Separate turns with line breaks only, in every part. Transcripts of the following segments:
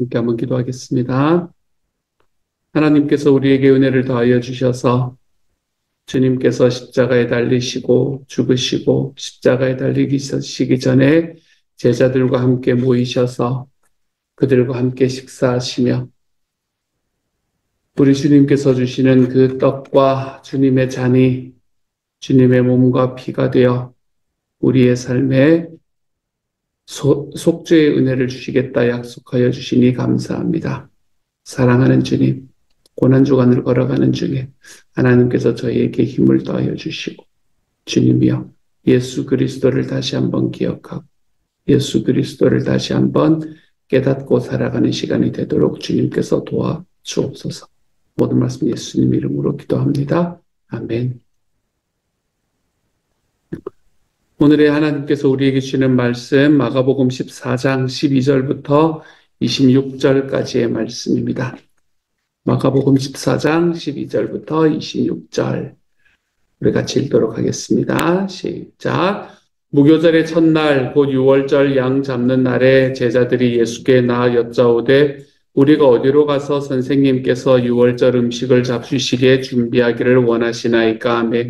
함께 한번 기도하겠습니다. 하나님께서 우리에게 은혜를 더하여 주셔서 주님께서 십자가에 달리시고 죽으시고 십자가에 달리시기 전에 제자들과 함께 모이셔서 그들과 함께 식사하시며 우리 주님께서 주시는 그 떡과 주님의 잔이 주님의 몸과 피가 되어 우리의 삶에 속죄의 은혜를 주시겠다 약속하여 주시니 감사합니다. 사랑하는 주님, 고난주간을 걸어가는 중에 하나님께서 저희에게 힘을 더하여 주시고 주님이여 예수 그리스도를 다시 한번 기억하고 예수 그리스도를 다시 한번 깨닫고 살아가는 시간이 되도록 주님께서 도와주옵소서. 모든 말씀 예수님 이름으로 기도합니다. 아멘. 오늘의 하나님께서 우리에게 주시는 말씀 마가복음 14장 12절부터 26절까지의 말씀입니다. 마가복음 14장 12절부터 26절 우리 같이 읽도록 하겠습니다. 시작. 무교절의 첫날 곧 유월절 양 잡는 날에 제자들이 예수께 나아 여짜오되 우리가 어디로 가서 선생님께서 유월절 음식을 잡수시게 준비하기를 원하시나이까 하며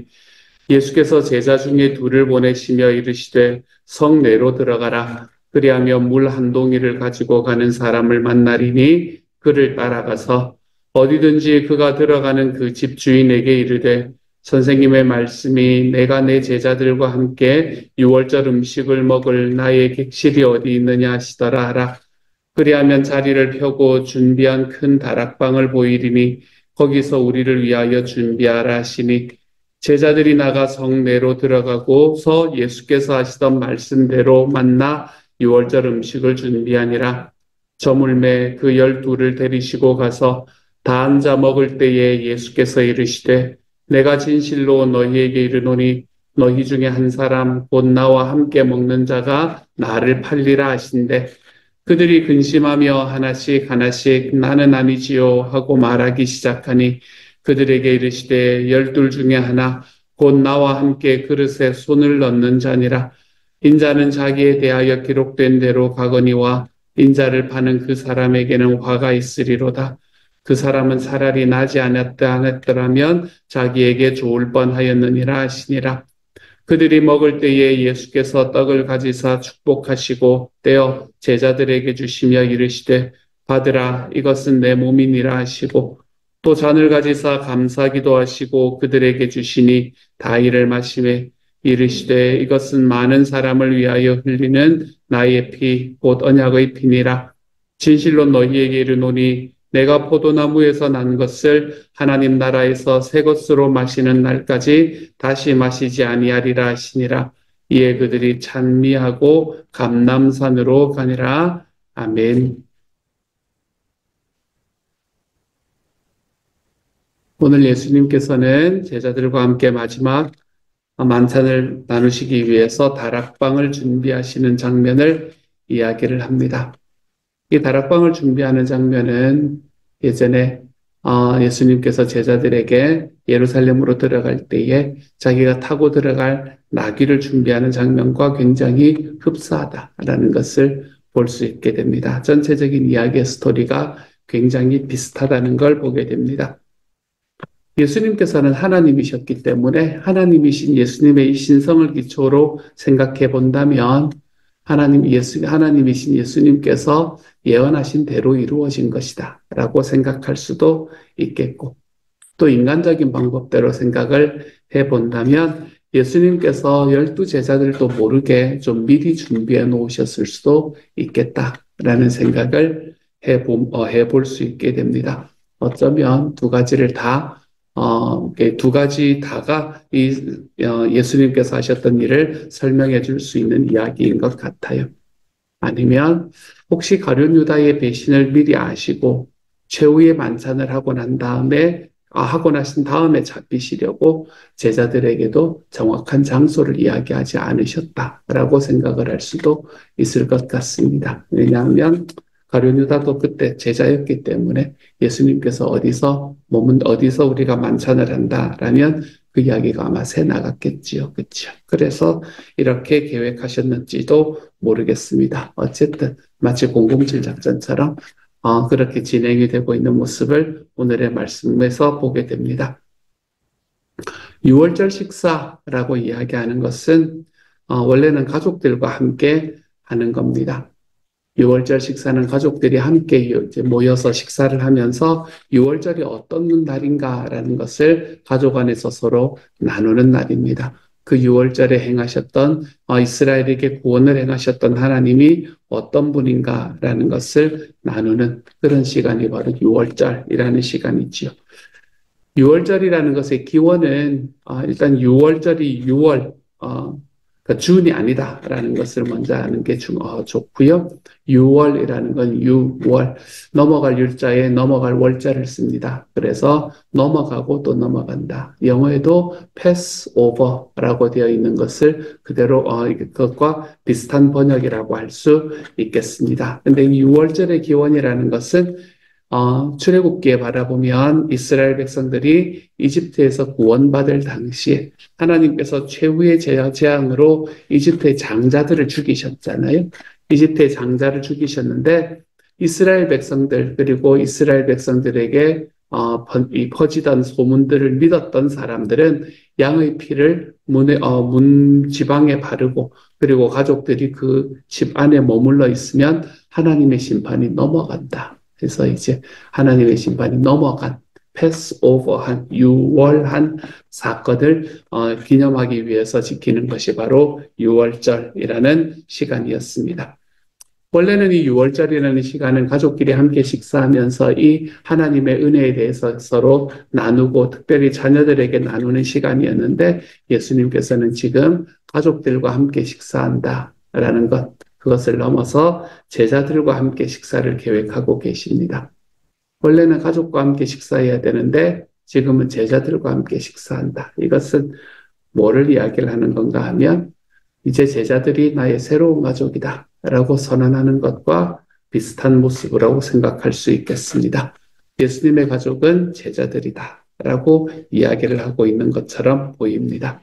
예수께서 제자 중에 둘을 보내시며 이르시되 성 내로 들어가라. 그리하면 물 한 동이를 가지고 가는 사람을 만나리니 그를 따라가서 어디든지 그가 들어가는 그 집 주인에게 이르되 선생님의 말씀이 내가 내 제자들과 함께 유월절 음식을 먹을 나의 객실이 어디 있느냐 하시더라 하라. 그리하면 자리를 펴고 준비한 큰 다락방을 보이리니 거기서 우리를 위하여 준비하라 하시니 제자들이 나가 성 내로 들어가고서 예수께서 하시던 말씀대로 만나 유월절 음식을 준비하니라. 저물매 그 12를 데리시고 가서 다 앉아 먹을 때에 예수께서 이르시되 내가 진실로 너희에게 이르노니 너희 중에 한 사람 곧 나와 함께 먹는 자가 나를 팔리라 하신대 그들이 근심하며 하나씩 하나씩 나는 아니지요 하고 말하기 시작하니 그들에게 이르시되 12 중에 하나 곧 나와 함께 그릇에 손을 넣는 자니라. 인자는 자기에 대하여 기록된 대로 가거니와 인자를 파는 그 사람에게는 화가 있으리로다. 그 사람은 차라리 나지 않았더라면 자기에게 좋을 뻔하였느니라 하시니라. 그들이 먹을 때에 예수께서 떡을 가지사 축복하시고 떼어 제자들에게 주시며 이르시되 받으라 이것은 내 몸이니라 하시고 또 잔을 가지사 감사기도 하시고 그들에게 주시니 다 이를 마시매 이르시되 이것은 많은 사람을 위하여 흘리는 나의 피 곧 언약의 피니라. 진실로 너희에게 이르노니 내가 포도나무에서 난 것을 하나님 나라에서 새 것으로 마시는 날까지 다시 마시지 아니하리라 하시니라. 이에 그들이 찬미하고 감람산으로 가니라. 아멘. 오늘 예수님께서는 제자들과 함께 마지막 만찬을 나누시기 위해서 다락방을 준비하시는 장면을 이야기를 합니다. 이 다락방을 준비하는 장면은 예전에 예수님께서 제자들에게 예루살렘으로 들어갈 때에 자기가 타고 들어갈 나귀를 준비하는 장면과 굉장히 흡사하다라는 것을 볼 수 있게 됩니다. 전체적인 이야기의 스토리가 굉장히 비슷하다는 걸 보게 됩니다. 예수님께서는 하나님이셨기 때문에 하나님이신 예수님의 이 신성을 기초로 생각해 본다면 하나님이신 예수님께서 예언하신 대로 이루어진 것이다 라고 생각할 수도 있겠고 또 인간적인 방법대로 생각을 해본다면 예수님께서 12 제자들도 모르게 좀 미리 준비해 놓으셨을 수도 있겠다라는 생각을 해볼 수 있게 됩니다. 어쩌면 두 가지를 다 두 가지 다가 예수님께서 하셨던 일을 설명해 줄 수 있는 이야기인 것 같아요. 아니면 혹시 가룟 유다의 배신을 미리 아시고 최후의 만찬을 하고 나신 다음에 잡히시려고 제자들에게도 정확한 장소를 이야기하지 않으셨다라고 생각을 할 수도 있을 것 같습니다. 왜냐하면 가룟 유다도 그때 제자였기 때문에 예수님께서 어디서 우리가 만찬을 한다라면 그 이야기가 아마 새 나갔겠지요. 그렇죠? 그래서 이렇게 계획하셨는지도 모르겠습니다. 어쨌든 마치 007 작전처럼 그렇게 진행이 되고 있는 모습을 오늘의 말씀에서 보게 됩니다. 유월절 식사라고 이야기하는 것은 원래는 가족들과 함께 하는 겁니다. 유월절 식사는 가족들이 함께 이제 모여서 식사를 하면서 유월절이 어떤 날인가라는 것을 가족 안에서 서로 나누는 날입니다. 그 유월절에 행하셨던 이스라엘에게 구원을 행하셨던 하나님이 어떤 분인가라는 것을 나누는 그런 시간이 바로 유월절이라는 시간이지요. 유월절이라는 것의 기원은 일단 유월절이 유월 그러니까 준이 아니다라는 것을 먼저 아는 게 좋고요. 유월이라는 건 유월 넘어갈 유자에 넘어갈 월자를 씁니다. 그래서 넘어가고 또 넘어간다. 영어에도 pass over라고 되어 있는 것을 그대로 그것과 비슷한 번역이라고 할 수 있겠습니다. 근데 이 유월절의 기원이라는 것은 출애굽기에 바라보면 이스라엘 백성들이 이집트에서 구원받을 당시에 하나님께서 최후의 재앙으로 이집트의 장자들을 죽이셨잖아요. 이집트의 장자를 죽이셨는데 이스라엘 백성들 그리고 이스라엘 백성들에게 퍼지던 소문들을 믿었던 사람들은 양의 피를 문 지방에 바르고 그리고 가족들이 그 집 안에 머물러 있으면 하나님의 심판이 넘어간다. 그래서 이제 하나님의 심판이 넘어간 패스오버한 유월한 사건을 기념하기 위해서 지키는 것이 바로 유월절이라는 시간이었습니다. 원래는 이 유월절이라는 시간은 가족끼리 함께 식사하면서 이 하나님의 은혜에 대해서 서로 나누고 특별히 자녀들에게 나누는 시간이었는데 예수님께서는 지금 가족들과 함께 식사한다라는 것, 그것을 넘어서 제자들과 함께 식사를 계획하고 계십니다. 원래는 가족과 함께 식사해야 되는데 지금은 제자들과 함께 식사한다. 이것은 뭐를 이야기를 하는 건가 하면 이제 제자들이 나의 새로운 가족이다 라고 선언하는 것과 비슷한 모습이라고 생각할 수 있겠습니다. 예수님의 가족은 제자들이다 라고 이야기를 하고 있는 것처럼 보입니다.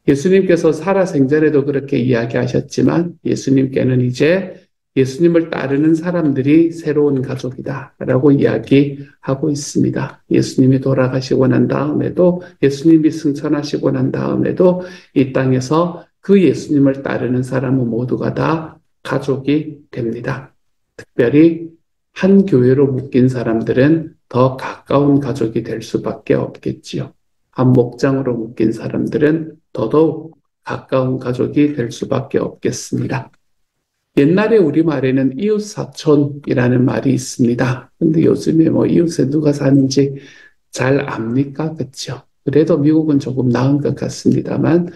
예수님께서 살아생전에도 그렇게 이야기하셨지만 예수님께는 이제 예수님을 따르는 사람들이 새로운 가족이다 라고 이야기하고 있습니다. 예수님이 돌아가시고 난 다음에도 예수님이 승천하시고 난 다음에도 이 땅에서 그 예수님을 따르는 사람은 모두가 다 가족이 됩니다. 특별히 한 교회로 묶인 사람들은 더 가까운 가족이 될 수밖에 없겠지요. 한 목장으로 묶인 사람들은 더더욱 가까운 가족이 될 수밖에 없겠습니다. 옛날에 우리말에는 이웃사촌이라는 말이 있습니다. 근데 요즘에 이웃에 누가 사는지 잘 압니까? 그렇죠? 그래도 미국은 조금 나은 것 같습니다만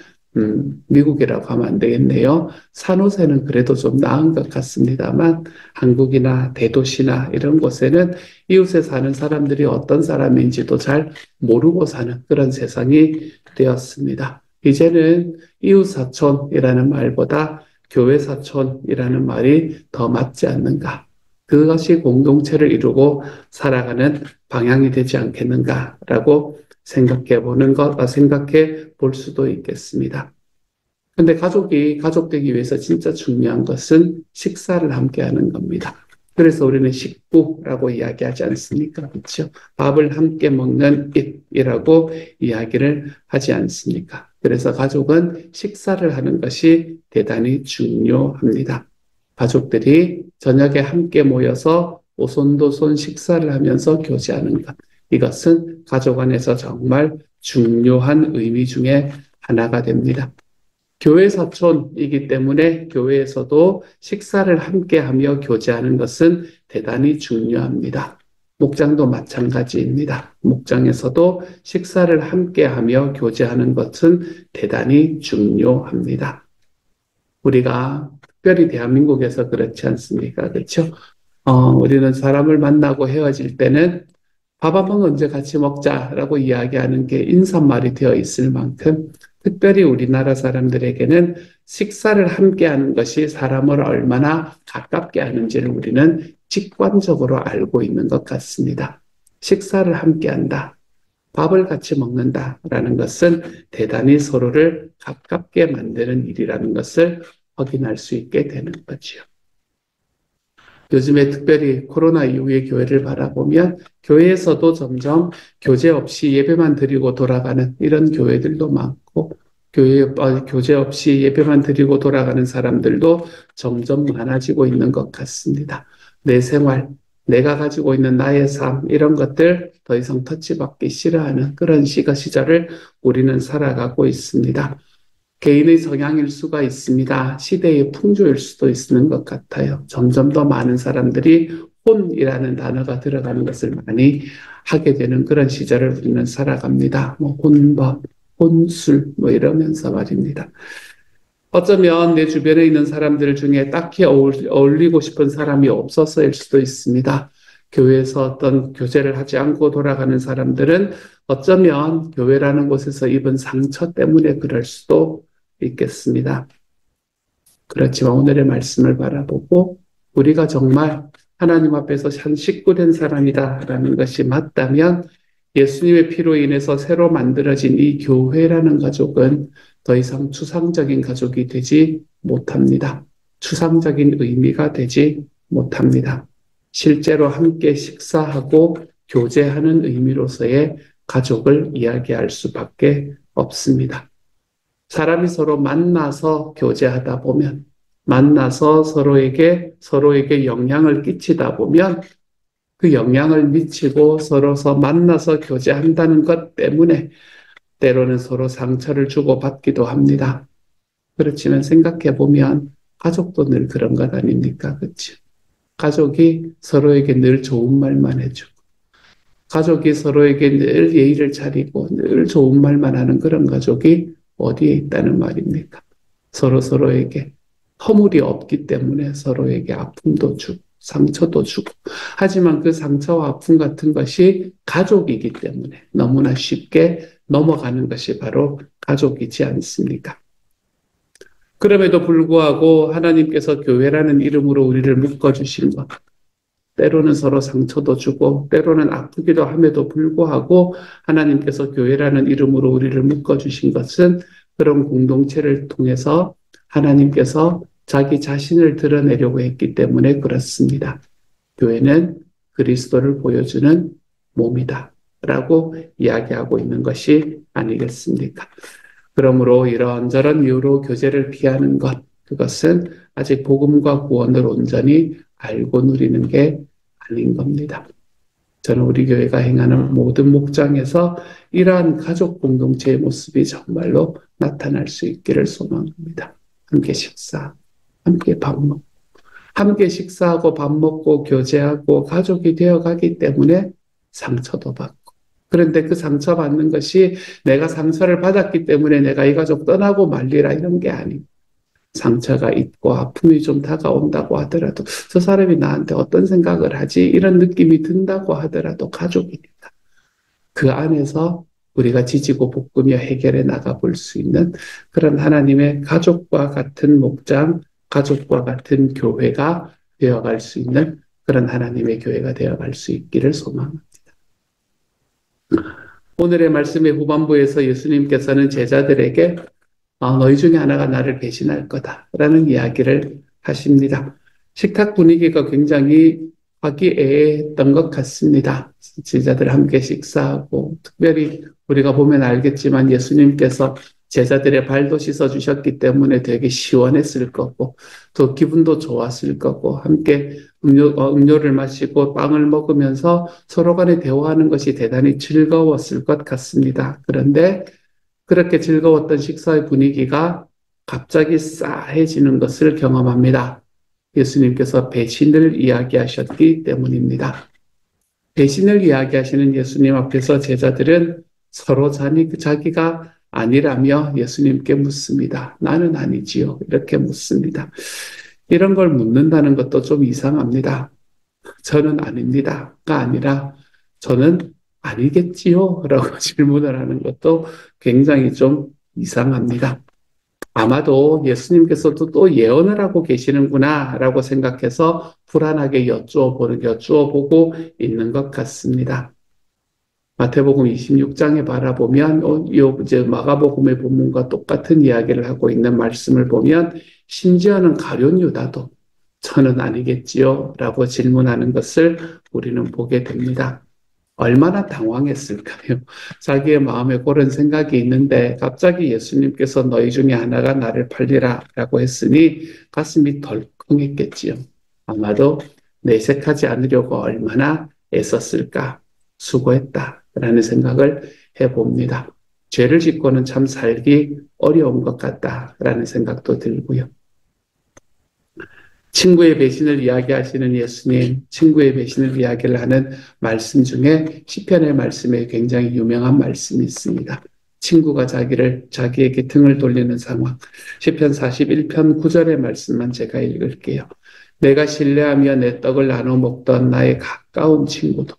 미국이라고 하면 안 되겠네요. 산호세는 그래도 좀 나은 것 같습니다만 한국이나 대도시나 이런 곳에는 이웃에 사는 사람들이 어떤 사람인지도 잘 모르고 사는 그런 세상이 되었습니다. 이제는 이웃사촌이라는 말보다 교회사촌이라는 말이 더 맞지 않는가? 그것이 공동체를 이루고 살아가는 방향이 되지 않겠는가라고 생각해 볼 수도 있겠습니다. 근데 가족되기 위해서 진짜 중요한 것은 식사를 함께 하는 겁니다. 그래서 우리는 식구라고 이야기하지 않습니까? 그렇죠? 밥을 함께 먹는 it이라고 이야기를 하지 않습니까? 그래서 가족은 식사를 하는 것이 대단히 중요합니다. 가족들이 저녁에 함께 모여서 오손도손 식사를 하면서 교제하는 것. 이것은 가족 안에서 정말 중요한 의미 중에 하나가 됩니다. 교회 사촌이기 때문에 교회에서도 식사를 함께 하며 교제하는 것은 대단히 중요합니다. 목장도 마찬가지입니다. 목장에서도 식사를 함께 하며 교제하는 것은 대단히 중요합니다. 우리가 특별히 대한민국에서 그렇지 않습니까? 그렇죠? 우리는 사람을 만나고 헤어질 때는 밥 한 번 언제 같이 먹자라고 이야기하는 게 인사말이 되어 있을 만큼 특별히 우리나라 사람들에게는 식사를 함께 하는 것이 사람을 얼마나 가깝게 하는지를 우리는 직관적으로 알고 있는 것 같습니다. 식사를 함께 한다. 밥을 같이 먹는다라는 것은 대단히 서로를 가깝게 만드는 일이라는 것을 확인할 수 있게 되는 거지요. 요즘에 특별히 코로나 이후의 교회를 바라보면 교회에서도 점점 교제 없이 예배만 드리고 돌아가는 이런 교회들도 많고 교제 없이 예배만 드리고 돌아가는 사람들도 점점 많아지고 있는 것 같습니다. 내 생활, 내가 가지고 있는 나의 삶 이런 것들 더 이상 터치받기 싫어하는 그런 시절을 우리는 살아가고 있습니다. 개인의 성향일 수가 있습니다. 시대의 풍조일 수도 있는 것 같아요. 점점 더 많은 사람들이 혼이라는 단어가 들어가는 것을 많이 하게 되는 그런 시절을 우리는 살아갑니다. 뭐 혼밥, 혼술 뭐 이러면서 말입니다. 어쩌면 내 주변에 있는 사람들 중에 딱히 어울리고 싶은 사람이 없어서일 수도 있습니다. 교회에서 어떤 교제를 하지 않고 돌아가는 사람들은 어쩌면 교회라는 곳에서 입은 상처 때문에 그럴 수도 있겠습니다. 그렇지만 오늘의 말씀을 바라보고 우리가 정말 하나님 앞에서 한 식구된 사람이다라는 것이 맞다면 예수님의 피로 인해서 새로 만들어진 이 교회라는 가족은 더 이상 추상적인 가족이 되지 못합니다. 추상적인 의미가 되지 못합니다. 실제로 함께 식사하고 교제하는 의미로서의 가족을 이야기할 수밖에 없습니다. 사람이 서로 만나서 교제하다 보면, 만나서 서로에게 영향을 끼치다 보면 그 영향을 미치고 서로서 만나서 교제한다는 것 때문에 때로는 서로 상처를 주고받기도 합니다. 그렇지만 생각해 보면 가족도 늘 그런 것 아닙니까? 그렇죠? 가족이 서로에게 늘 좋은 말만 해주고, 가족이 서로에게 늘 예의를 차리고 늘 좋은 말만 하는 그런 가족이 어디에 있다는 말입니까? 서로에게 허물이 없기 때문에 서로에게 아픔도 주고 상처도 주고, 하지만 그 상처와 아픔 같은 것이 가족이기 때문에 너무나 쉽게 넘어가는 것이 바로 가족이지 않습니까? 그럼에도 불구하고 하나님께서 교회라는 이름으로 우리를 묶어주신 것, 때로는 서로 상처도 주고 때로는 아프기도 함에도 불구하고 하나님께서 교회라는 이름으로 우리를 묶어주신 것은 그런 공동체를 통해서 하나님께서 자기 자신을 드러내려고 했기 때문에 그렇습니다. 교회는 그리스도를 보여주는 몸이다 라고 이야기하고 있는 것이 아니겠습니까? 그러므로 이런저런 이유로 교제를 피하는 것, 그것은 아직 복음과 구원을 온전히 알고 누리는 게 아닌 겁니다. 저는 우리 교회가 행하는 모든 목장에서 이러한 가족 공동체의 모습이 정말로 나타날 수 있기를 소망합니다. 함께 식사, 함께 밥 먹고, 함께 식사하고 밥 먹고 교제하고 가족이 되어가기 때문에 상처도 받고, 그런데 그 상처받는 것이 내가 상처를 받았기 때문에 내가 이 가족 떠나고 말리라 이런 게 아니고, 상처가 있고 아픔이 좀 다가온다고 하더라도 저 사람이 나한테 어떤 생각을 하지 이런 느낌이 든다고 하더라도 가족이니까 그 안에서 우리가 지지고 볶으며 해결해 나가볼 수 있는 그런 하나님의 가족과 같은 목장, 가족과 같은 교회가 되어갈 수 있는 그런 하나님의 교회가 되어갈 수 있기를 소망합니다. 오늘의 말씀의 후반부에서 예수님께서는 제자들에게 너희 중에 하나가 나를 배신할 거다라는 이야기를 하십니다. 식탁 분위기가 굉장히 화기애애했던 것 같습니다. 제자들 함께 식사하고, 특별히 우리가 보면 알겠지만 예수님께서 제자들의 발도 씻어주셨기 때문에 되게 시원했을 거고 또 기분도 좋았을 거고 함께 음료를 마시고 빵을 먹으면서 서로 간에 대화하는 것이 대단히 즐거웠을 것 같습니다. 그런데 그렇게 즐거웠던 식사의 분위기가 갑자기 싸해지는 것을 경험합니다. 예수님께서 배신을 이야기하셨기 때문입니다. 배신을 이야기하시는 예수님 앞에서 제자들은 서로 자기가 아니라며 예수님께 묻습니다. 나는 아니지요. 이렇게 묻습니다. 이런 걸 묻는다는 것도 좀 이상합니다. 저는 아닙니다가 아니라 저는 아니겠지요? 라고 질문을 하는 것도 굉장히 좀 이상합니다. 아마도 예수님께서도 또 예언을 하고 계시는구나 라고 생각해서 불안하게 여쭈어보고 있는 것 같습니다. 마태복음 26장에 바라보면 이제 마가복음의 본문과 똑같은 이야기를 하고 있는 말씀을 보면 심지어는 가룟 유다도 저는 아니겠지요? 라고 질문하는 것을 우리는 보게 됩니다. 얼마나 당황했을까요? 자기의 마음에 그런 생각이 있는데 갑자기 예수님께서 너희 중에 하나가 나를 팔리라 라고 했으니 가슴이 덜컹했겠지요. 아마도 내색하지 않으려고 얼마나 애썼을까, 수고했다 라는 생각을 해봅니다. 죄를 짓고는 참 살기 어려운 것 같다라는 생각도 들고요. 친구의 배신을 이야기하시는 예수님, 친구의 배신을 이야기를 하는 말씀 중에 시편의 말씀에 굉장히 유명한 말씀이 있습니다. 친구가 자기에게 등을 돌리는 상황. 시편 41편 9절의 말씀만 제가 읽을게요. 내가 신뢰하며 내 떡을 나눠 먹던 나의 가까운 친구도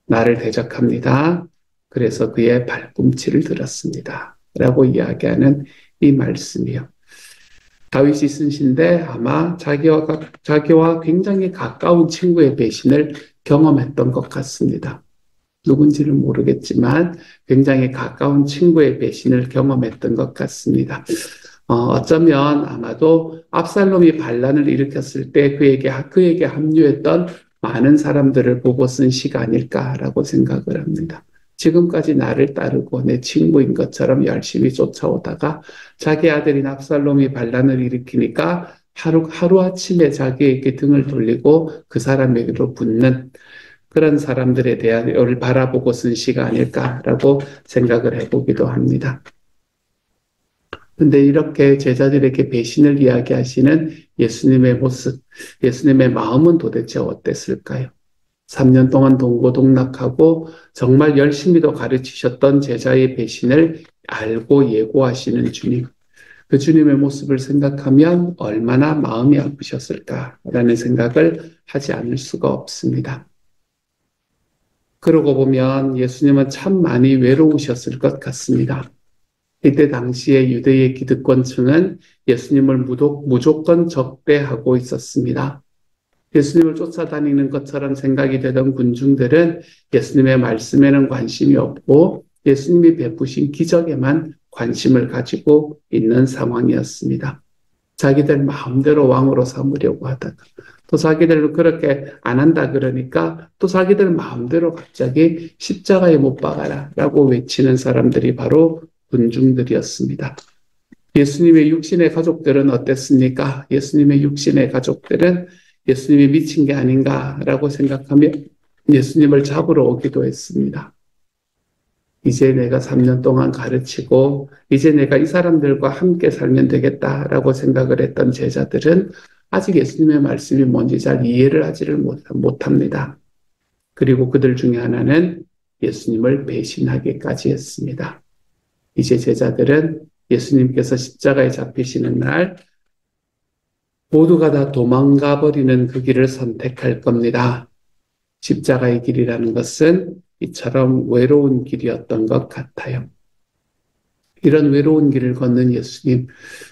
나를 대적합니다. 그래서 그의 발꿈치를 들었습니다. 라고 이야기하는 이 말씀이요. 다윗이 쓴 시인데 아마 자기와 굉장히 가까운 친구의 배신을 경험했던 것 같습니다. 누군지는 모르겠지만 굉장히 가까운 친구의 배신을 경험했던 것 같습니다. 어쩌면 아마도 압살롬이 반란을 일으켰을 때 그에게 합류했던 많은 사람들을 보고 쓴 시가 아닐까라고 생각을 합니다. 지금까지 나를 따르고 내 친구인 것처럼 열심히 쫓아오다가 자기 아들인 압살롬이 반란을 일으키니까 하루아침에 자기에게 등을 돌리고 그 사람에게로 붙는 그런 사람들에 대한을 바라보고 쓴 시가 아닐까라고 생각을 해보기도 합니다. 근데 이렇게 제자들에게 배신을 이야기하시는 예수님의 모습, 예수님의 마음은 도대체 어땠을까요? 3년 동안 동고동락하고 정말 열심히도 가르치셨던 제자의 배신을 알고 예고하시는 주님. 그 주님의 모습을 생각하면 얼마나 마음이 아프셨을까라는 생각을 하지 않을 수가 없습니다. 그러고 보면 예수님은 참 많이 외로우셨을 것 같습니다. 이때 당시에 유대의 기득권층은 예수님을 무조건 적대하고 있었습니다. 예수님을 쫓아다니는 것처럼 생각이 되던 군중들은 예수님의 말씀에는 관심이 없고 예수님이 베푸신 기적에만 관심을 가지고 있는 상황이었습니다. 자기들 마음대로 왕으로 삼으려고 하다가 또 자기들도 그렇게 안 한다 그러니까 또 자기들 마음대로 갑자기 십자가에 못 박아라 라고 외치는 사람들이 바로 군중들이었습니다. 예수님의 육신의 가족들은 어땠습니까? 예수님의 육신의 가족들은 예수님이 미친 게 아닌가라고 생각하며 예수님을 잡으러 오기도 했습니다. 이제 내가 3년 동안 가르치고 이제 내가 이 사람들과 함께 살면 되겠다라고 생각을 했던 제자들은 아직 예수님의 말씀이 뭔지 잘 이해를 하지를 못합니다. 그리고 그들 중에 하나는 예수님을 배신하기까지 했습니다. 이제 제자들은 예수님께서 십자가에 잡히시는 날 모두가 다 도망가 버리는 그 길을 선택할 겁니다. 십자가의 길이라는 것은 이처럼 외로운 길이었던 것 같아요. 이런 외로운 길을 걷는 예수님,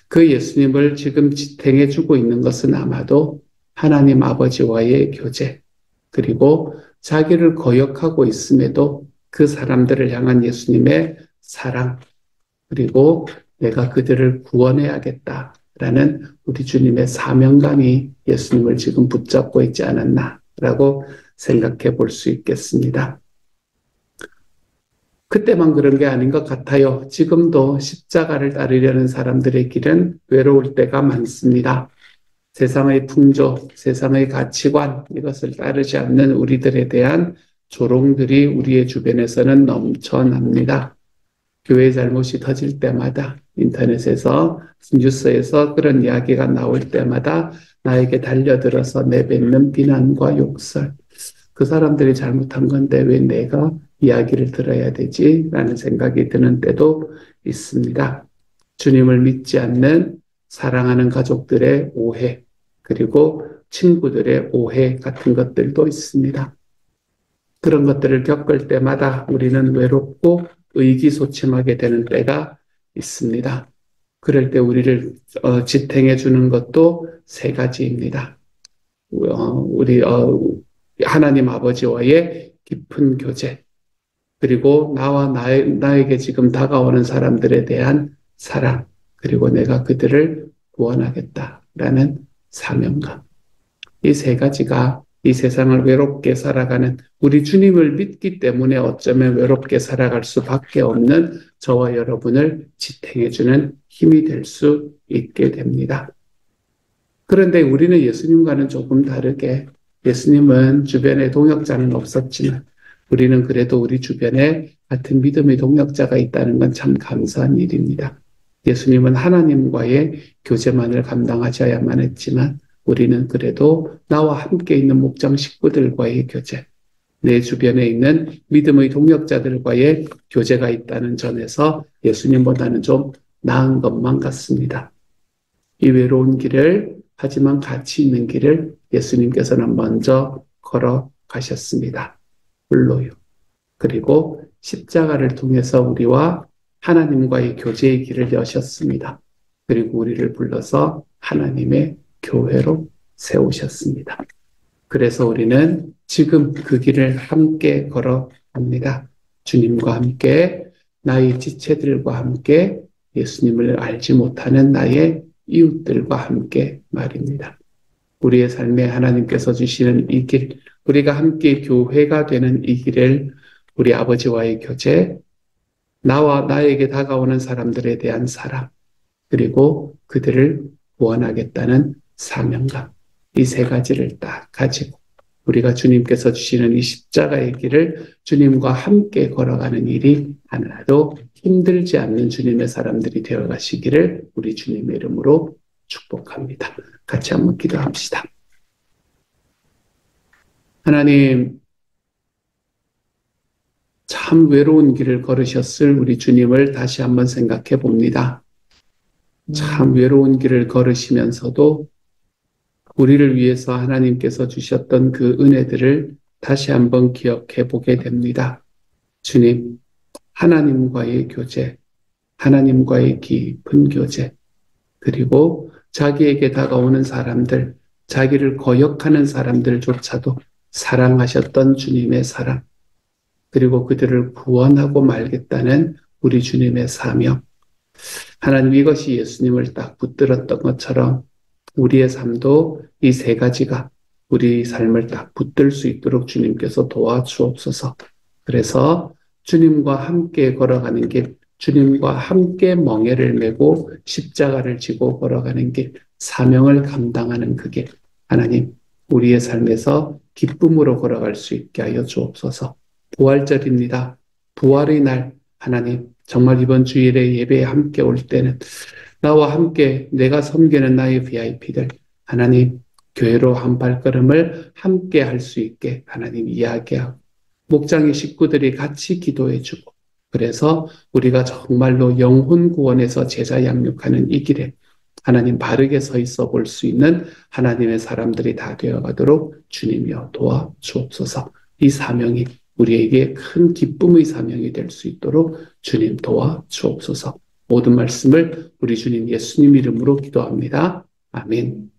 그 예수님을 지금 지탱해 주고 있는 것은 아마도 하나님 아버지와의 교제, 그리고 자기를 거역하고 있음에도 그 사람들을 향한 예수님의 사랑, 그리고 내가 그들을 구원해야겠다라는 우리 주님의 사명감이 예수님을 지금 붙잡고 있지 않았나라고 생각해 볼 수 있겠습니다. 그때만 그런 게 아닌 것 같아요. 지금도 십자가를 따르려는 사람들의 길은 외로울 때가 많습니다. 세상의 풍조, 세상의 가치관, 이것을 따르지 않는 우리들에 대한 조롱들이 우리의 주변에서는 넘쳐납니다. 교회 잘못이 터질 때마다, 인터넷에서, 뉴스에서 그런 이야기가 나올 때마다 나에게 달려들어서 내뱉는 비난과 욕설. 그 사람들이 잘못한 건데 왜 내가 이야기를 들어야 되지? 라는 생각이 드는 때도 있습니다. 주님을 믿지 않는 사랑하는 가족들의 오해, 그리고 친구들의 오해 같은 것들도 있습니다. 그런 것들을 겪을 때마다 우리는 외롭고 의기소침하게 되는 때가 있습니다. 그럴 때 우리를 지탱해 주는 것도 세 가지입니다. 우리 하나님 아버지와의 깊은 교제, 그리고 나에게 지금 다가오는 사람들에 대한 사랑, 그리고 내가 그들을 구원하겠다라는 사명감. 이 세 가지가 이 세상을 외롭게 살아가는 우리 주님을 믿기 때문에 어쩌면 외롭게 살아갈 수밖에 없는 저와 여러분을 지탱해주는 힘이 될 수 있게 됩니다. 그런데 우리는 예수님과는 조금 다르게 예수님은 주변에 동역자는 없었지만 우리는 그래도 우리 주변에 같은 믿음의 동역자가 있다는 건 참 감사한 일입니다. 예수님은 하나님과의 교제만을 감당하셔야만 했지만 우리는 그래도 나와 함께 있는 목장 식구들과의 교제, 내 주변에 있는 믿음의 동역자들과의 교제가 있다는 점에서 예수님보다는 좀 나은 것만 같습니다. 이 외로운 길을 하지만 가치 있는 길을 예수님께서는 먼저 걸어가셨습니다. 홀로요. 그리고 십자가를 통해서 우리와 하나님과의 교제의 길을 여셨습니다. 그리고 우리를 불러서 하나님의 교회로 세우셨습니다. 그래서 우리는 지금 그 길을 함께 걸어갑니다. 주님과 함께, 나의 지체들과 함께, 예수님을 알지 못하는 나의 이웃들과 함께 말입니다. 우리의 삶에 하나님께서 주시는 이 길, 우리가 함께 교회가 되는 이 길을 우리 아버지와의 교제, 나와 나에게 다가오는 사람들에 대한 사랑, 그리고 그들을 구원하겠다는 사명감, 이 세 가지를 딱 가지고 우리가 주님께서 주시는 이 십자가의 길을 주님과 함께 걸어가는 일이 하나도 힘들지 않는 주님의 사람들이 되어 가시기를 우리 주님의 이름으로 축복합니다. 같이 한번 기도합시다. 하나님, 참 외로운 길을 걸으셨을 우리 주님을 다시 한번 생각해 봅니다. 참 외로운 길을 걸으시면서도 우리를 위해서 하나님께서 주셨던 그 은혜들을 다시 한번 기억해 보게 됩니다. 주님, 하나님과의 교제, 하나님과의 깊은 교제, 그리고 자기에게 다가오는 사람들, 자기를 거역하는 사람들조차도 사랑하셨던 주님의 사랑, 그리고 그들을 구원하고 말겠다는 우리 주님의 사명. 하나님, 이것이 예수님을 딱 붙들었던 것처럼 우리의 삶도 이 세 가지가 우리 삶을 딱 붙들 수 있도록 주님께서 도와주옵소서. 그래서 주님과 함께 걸어가는 길, 주님과 함께 멍에를 메고 십자가를 지고 걸어가는 길, 사명을 감당하는 그 길, 하나님, 우리의 삶에서 기쁨으로 걸어갈 수 있게 하여 주옵소서. 부활절입니다. 부활의 날, 하나님, 정말 이번 주일에 예배에 함께 올 때는 나와 함께 내가 섬기는 나의 VIP들, 하나님, 교회로 한 발걸음을 함께 할 수 있게 하나님 이야기하고, 목장의 식구들이 같이 기도해주고, 그래서 우리가 정말로 영혼 구원에서 제자 양육하는 이 길에 하나님 바르게 서 있어 볼 수 있는 하나님의 사람들이 다 되어가도록 주님이여 도와주옵소서. 이 사명이 우리에게 큰 기쁨의 사명이 될 수 있도록 주님 도와주옵소서. 모든 말씀을 우리 주님 예수님 이름으로 기도합니다. 아멘.